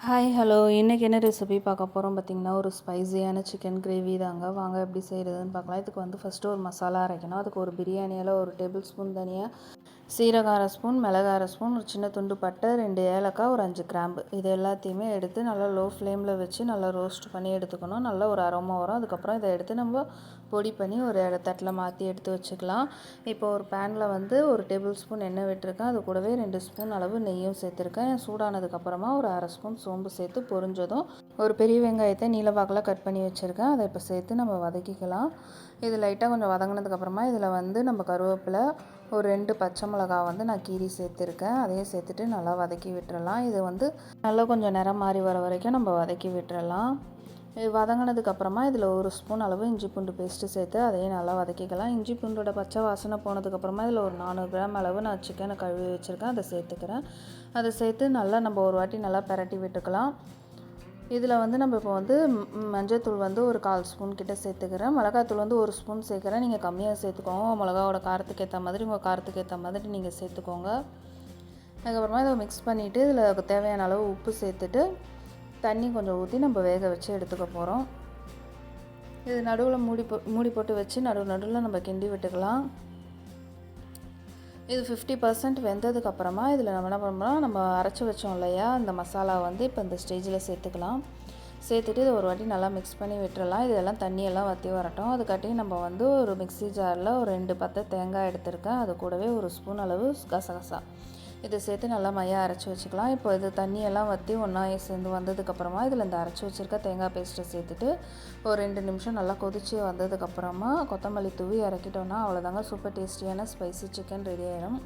Hi hello இன்றைக்கி என்ன recipe பார்க்க போகிறோம் பார்த்திங்கன்னா, ஒரு ஸ்பைஸியான சிக்கன் கிரேவி தாங்க. வாங்க எப்படி செய்கிறதுன்னு பார்க்கலாம். இதுக்கு வந்து ஃபஸ்ட்டு ஒரு மசாலா அரைக்கணும். அதுக்கு ஒரு பிரியாணியில் 1 டேபிள் ஸ்பூன் தனியா, சீரகம் 1/2 ஸ்பூன், மிளகு 1/2 ஸ்பூன், ஒரு சின்ன துண்டு பட்டை, 2 ஏலக்காய், ஒரு 5 கிராம்பு, இது எல்லாத்தையுமே எடுத்து நல்லா லோ ஃப்ளேமில் வச்சு நல்லா ரோஸ்ட் பண்ணி எடுத்துக்கணும். நல்லா ஒரு அரோமா வரும். அதுக்கப்புறம் இதை எடுத்து நம்ம பொடி பண்ணி ஒரு தட்டில் மாற்றி எடுத்து வச்சுக்கலாம். இப்போ ஒரு பேனில் வந்து 1 டேபிள் ஸ்பூன் எண்ணெய் விட்டுருக்கேன். அது கூடவே 2 ஸ்பூன் அளவு நெய்யும் சேர்த்துருக்கேன். சூடானதுக்கப்புறமா ஒரு 1/2 ஸ்பூன் சோம்பு சேர்த்து பொரிஞ்சதும் ஒரு பெரிய வெங்காயத்தை நீளவாக்கில் கட் பண்ணி வச்சுருக்கேன். அதை இப்போ சேர்த்து நம்ம வதக்கிக்கலாம். இது லைட்டாக கொஞ்சம் வதங்கினதுக்கப்புறமா இதில் வந்து நம்ம கருவேப்பிலை, ஒரு 2 பச்சை மிளகா வந்து நான் கீரி சேர்த்துருக்கேன். அதையும் சேர்த்துட்டு நல்லா வதக்கி விட்டுறலாம். இது வந்து நல்லா கொஞ்சம் நிறம் மாறி வர வரைக்கும் நம்ம வதக்கி விட்டுறலாம். இது வதங்கினதுக்கப்புறமா இதில் 1 ஸ்பூன் அளவு இஞ்சி பூண்டு பேஸ்ட்டு சேர்த்து அதையும் நல்லா வதக்கிக்கலாம். இஞ்சி பூண்டோட பச்சை வாசனை போனதுக்கப்புறமா இதில் ஒரு 400 கிராம் அளவு நான் சிக்கனை கழுவி வச்சுருக்கேன். அதை சேர்த்துக்கிறேன். அதை சேர்த்து நல்லா நம்ம ஒரு வாட்டி நல்லா பிரட்டி விட்டுக்கலாம். இதில் வந்து நம்ம இப்போ வந்து மஞ்சள்தூள் வந்து ஒரு 1/4 ஸ்பூன் கிட்ட சேர்த்துக்கிறேன். மிளகாத்தூள் வந்து 1 ஸ்பூன் சேர்க்குறேன். நீங்கள் கம்மியாக சேர்த்துக்கோங்க. மிளகாவோட காரத்துக்கு ஏற்ற மாதிரி உங்கள் காரத்துக்கு ஏற்ற மாதிரி நீங்கள் சேர்த்துக்கோங்க. அதுக்கப்புறமா இதை மிக்ஸ் பண்ணிவிட்டு இதில் தேவையான அளவு உப்பு சேர்த்துட்டு தண்ணி கொஞ்சம் ஊற்றி நம்ம வேக வச்சு எடுத்துக்க போகிறோம். இது நடுவில் மூடி போட்டு வச்சு நடுவில் நம்ம கிண்டி விட்டுக்கலாம். இது 50% வெந்ததுக்கப்புறமா இதில் நம்ம என்ன பண்ணுறோம், நம்ம அரைச்சி வச்சோம் இல்லையா அந்த மசாலா வந்து இப்போ இந்த ஸ்டேஜில் சேர்த்துக்கலாம். சேர்த்துட்டு இதை ஒரு வாட்டி நல்லா மிக்ஸ் பண்ணி விட்டுறலாம். இதெல்லாம் தண்ணியெல்லாம் வற்றி வரட்டும். அதுக்காட்டி நம்ம வந்து ஒரு மிக்ஸி ஜாரில் ஒரு 2 பத்தை தேங்காய் எடுத்திருக்கேன். அது கூடவே 1 ஸ்பூன் அளவு கசகசா இதை சேர்த்து நல்லா மையாக அரைச்சி வச்சுக்கலாம். இப்போ இது தண்ணியெல்லாம் வற்றி ஒன்றா சேர்ந்து வந்ததுக்கப்புறமா இதில் இந்த அரைச்சி வச்சுருக்க தேங்காய் பேஸ்ட்டை சேர்த்துட்டு ஒரு 2 நிமிஷம் நல்லா கொதித்து வந்ததுக்கப்புறமா கொத்தமல்லி தூவி இறக்கிட்டோன்னா அவ்வளோதாங்க, சூப்பர் டேஸ்டியான ஸ்பைசி சிக்கன் ரெடி ஆகிடும்.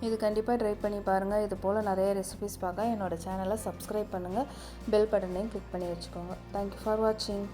இது கண்டிப்பாக ட்ரை பண்ணி பாருங்கள். இது போல் நிறைய ரெசிபிஸ் பார்க்க என்னோடய சேனலை சப்ஸ்கிரைப் பண்ணுங்கள். பெல் பட்டனையும் கிளிக் பண்ணி வச்சுக்கோங்க. தேங்க்யூ ஃபார் வாட்சிங்.